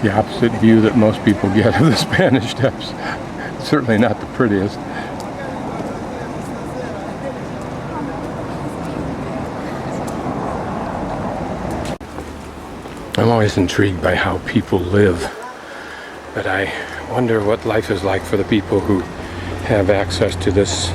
the opposite view that most people get of the Spanish Steps. Certainly not the prettiest. I'm always intrigued by how people live, but I wonder what life is like for the people who have access to this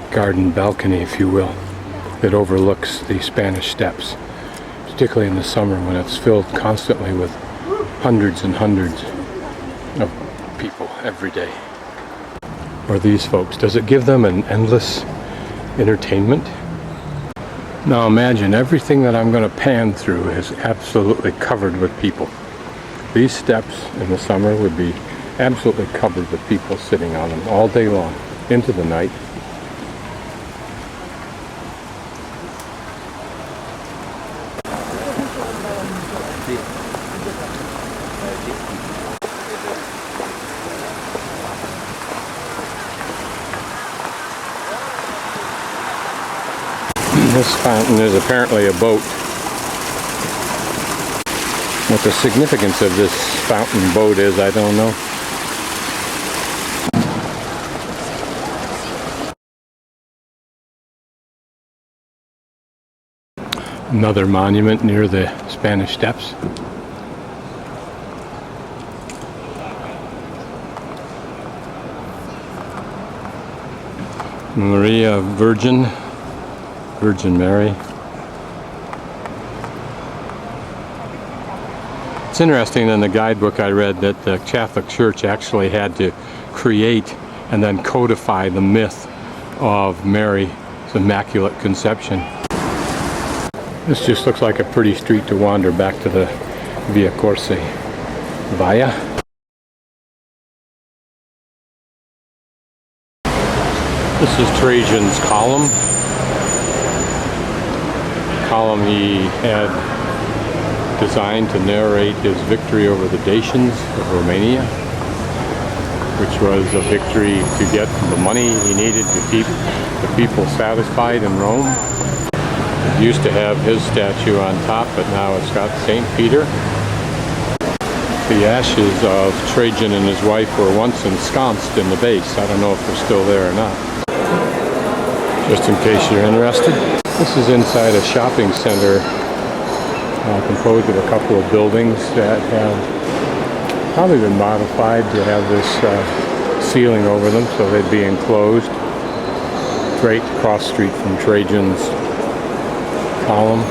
garden balcony, if you will, that overlooks the Spanish Steps, particularly in the summer when it's filled constantly with hundreds and hundreds of people every day. Or these folks, does it give them an endless entertainment? Now imagine everything that I'm going to pan through is absolutely covered with people. These steps in the summer would be absolutely covered with people sitting on them all day long, into the night. This fountain is apparently a boat. What the significance of this fountain boat is, I don't know. Another monument near the Spanish Steps. Maria Virgin Mary. It's interesting in the guidebook I read that the Catholic Church actually had to create and then codify the myth of Mary's Immaculate Conception. This just looks like a pretty street to wander back to the Via Corsi Via. This is Trajan's column. He had designed to narrate his victory over the Dacians of Romania, which was a victory to get the money he needed to keep the people satisfied in Rome. It used to have his statue on top, but now it's got St. Peter. The ashes of Trajan and his wife were once ensconced in the base. I don't know if they're still there or not. Just in case you're interested. This is inside a shopping center composed of a couple of buildings that have probably been modified to have this ceiling over them so they'd be enclosed. Right across the street from Trajan's column.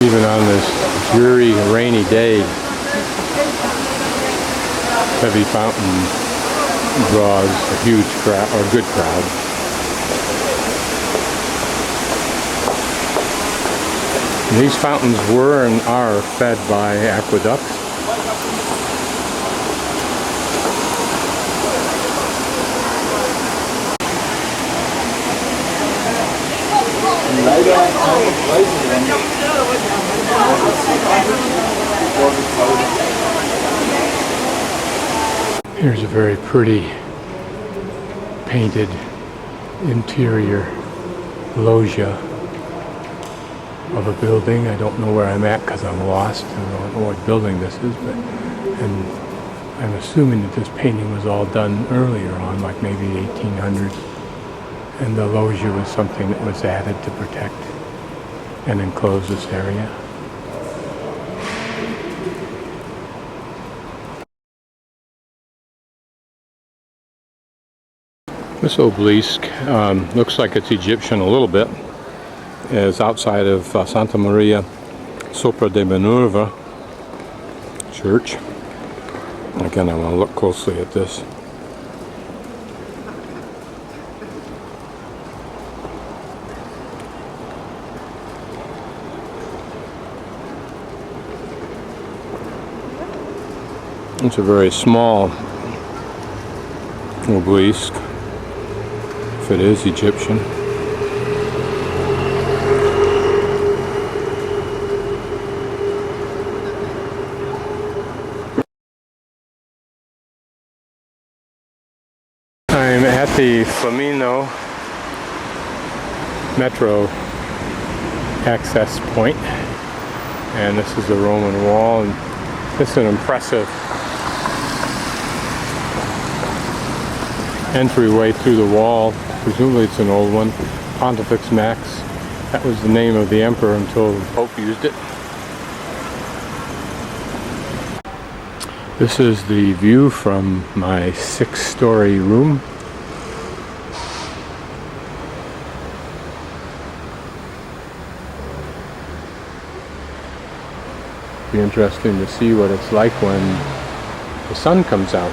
Even on this dreary, rainy day, heavy fountain draws a huge crowd, or a good crowd. And these fountains were and are fed by aqueducts. Here's a very pretty painted interior loggia of a building. I don't know where I'm at because I'm lost. I don't know what building this is, and I'm assuming that this painting was all done earlier on, like maybe 1800s. And the loggia was something that was added to protect and enclose this area. This obelisk looks like it's Egyptian a little bit. It's outside of Santa Maria Sopra de Minerva Church. Again, I want to look closely at this. It's a very small obelisk, if it is Egyptian. I'm at the Flaminio metro access point. And this is the Roman wall, and it's an impressive entryway through the wall. Presumably it's an old one. Pontifex Max. That was the name of the emperor until the Pope used it. This is the view from my 6-story room. Be interesting to see what it's like when the sun comes out.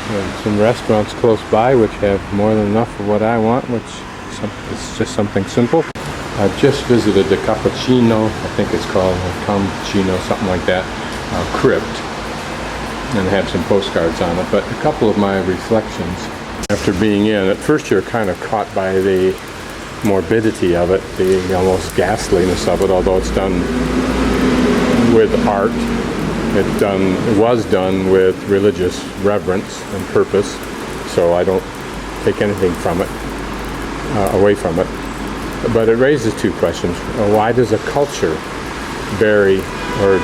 There's some restaurants close by which have more than enough of what I want, which is just something simple. I've just visited the Cappuccino, I think it's called, or Campchino, something like that, crypt, and have some postcards on it. But a couple of my reflections after being in, at first you're kind of caught by the morbidity of it, the almost ghastliness of it, although it's done with art. It was done with religious reverence and purpose, so I don't take anything from it, away from it. But it raises two questions. Why does a culture bury or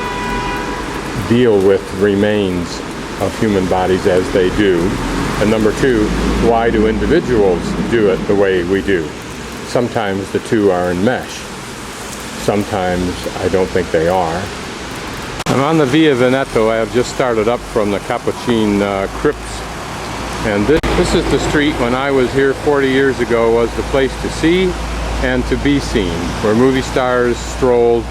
deal with remains of human bodies as they do? And number two, why do individuals do it the way we do? Sometimes the two are in mesh. Sometimes I don't think they are. I'm on the Via Veneto. I have just started up from the Capuchin crypts, and this is the street when I was here 40 years ago was the place to see and to be seen, where movie stars strolled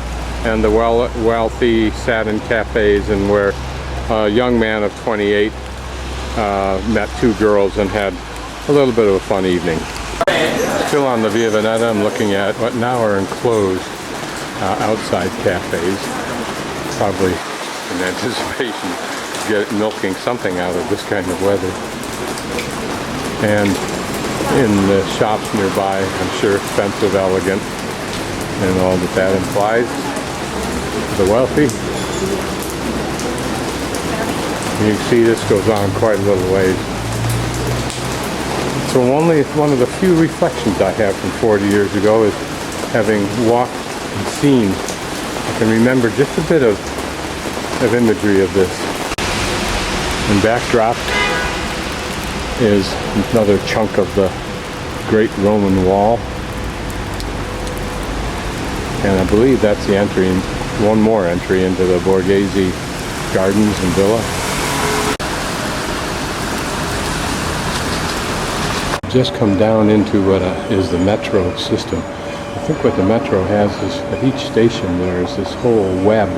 and the wealthy sat in cafes, and where a young man of 28 met two girls and had a little bit of a fun evening. Still on the Via Veneto, I'm looking at what now are enclosed outside cafes. Probably in anticipation of milking something out of this kind of weather. And in the shops nearby, I'm sure expensive, elegant, and all that implies. The wealthy. You can see this goes on quite a little ways. So only one of the few reflections I have from 40 years ago is having walked and seen. I can remember just a bit of imagery of this. And backdrop is another chunk of the Great Roman Wall. And I believe that's the entry, one more entry into the Borghese Gardens and Villa. Just come down into what is the metro system. I think what the metro has is at each station there is this whole web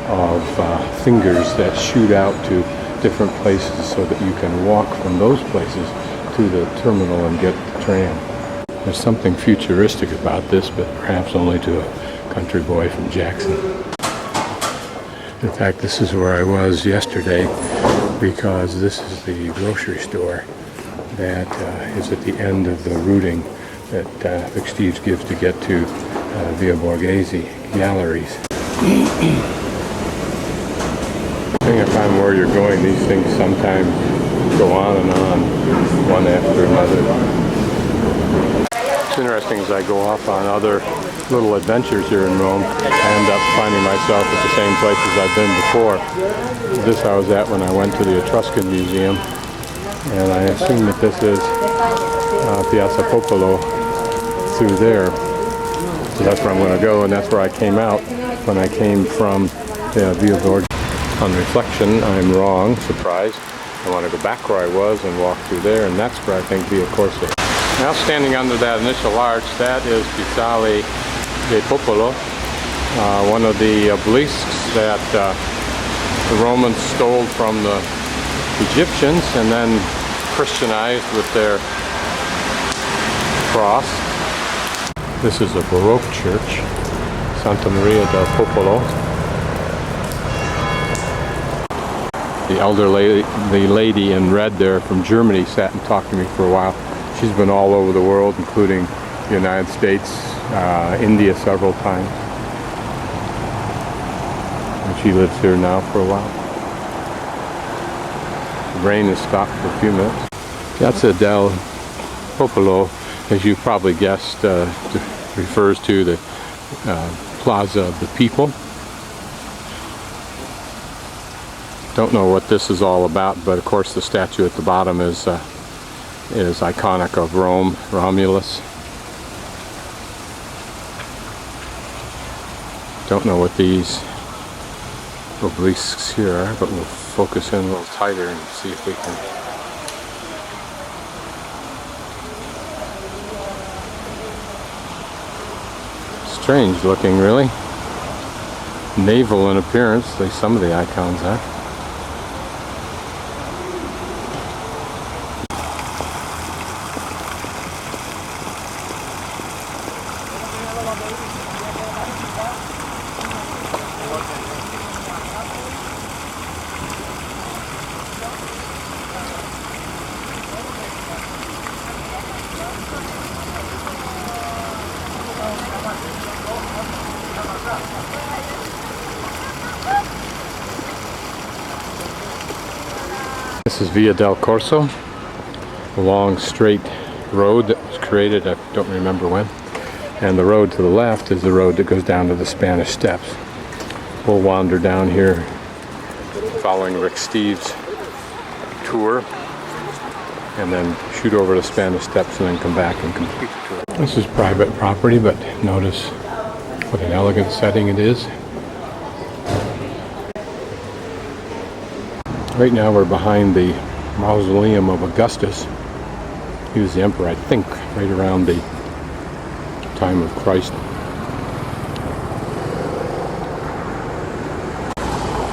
of fingers that shoot out to different places so that you can walk from those places to the terminal and get the tram. There's something futuristic about this, but perhaps only to a country boy from Jackson. In fact, this is where I was yesterday, because this is the grocery store that is at the end of the routing that Vic Steves gives to get to Via Borghese galleries. Depending upon where you're going, these things sometimes go on and on, one after another. It's interesting as I go off on other little adventures here in Rome, I end up finding myself at the same places I've been before. This I was at when I went to the Etruscan Museum, and I assume that this is Piazza Popolo through there. So that's where I'm going to go, and that's where I came out when I came from Via Borghese. On reflection, I'm wrong. Surprise. I want to go back where I was and walk through there, and that's where I think Via Corsa. Now standing under that initial arch, that is Piazzale del Popolo, one of the obelisks that the Romans stole from the Egyptians and then Christianized with their cross. This is a Baroque church, Santa Maria del Popolo. The elderly lady in red there from Germany sat and talked to me for a while. She's been all over the world, including the United States, India several times. And she lives here now for a while. The rain has stopped for a few minutes. Piazza del Popolo, as you probably guessed, refers to the Plaza of the People. Don't know what this is all about, but of course the statue at the bottom is iconic of Rome, Romulus. Don't know what these obelisks here are, but we'll focus in a little tighter and see if we can. Strange looking, really. Naval in appearance, at least some of the icons are. This is Via del Corso, a long straight road that was created, I don't remember when. And the road to the left is the road that goes down to the Spanish Steps. We'll wander down here following Rick Steves' tour and then shoot over the Spanish Steps and then come back and complete the tour. This is private property, but notice what an elegant setting it is. Right now we're behind the mausoleum of Augustus. He was the emperor, I think, right around the time of Christ.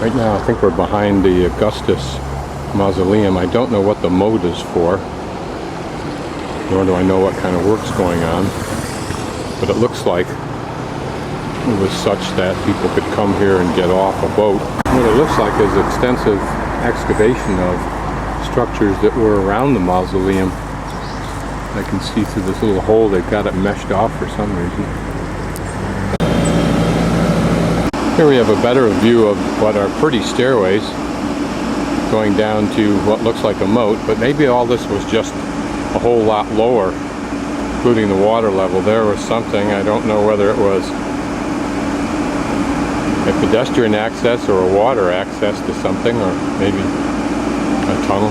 Right now I think we're behind the Augustus mausoleum. I don't know what the moat is for, nor do I know what kind of work's going on, but it looks like it was such that people could come here and get off a boat. What it looks like is extensive excavation of structures that were around the mausoleum. I can see through this little hole they've got it meshed off for some reason. Here we have a better view of what are pretty stairways going down to what looks like a moat, but maybe all this was just a whole lot lower, including the water level. There was something, I don't know whether it was a pedestrian access or a water access to something, or maybe a tunnel.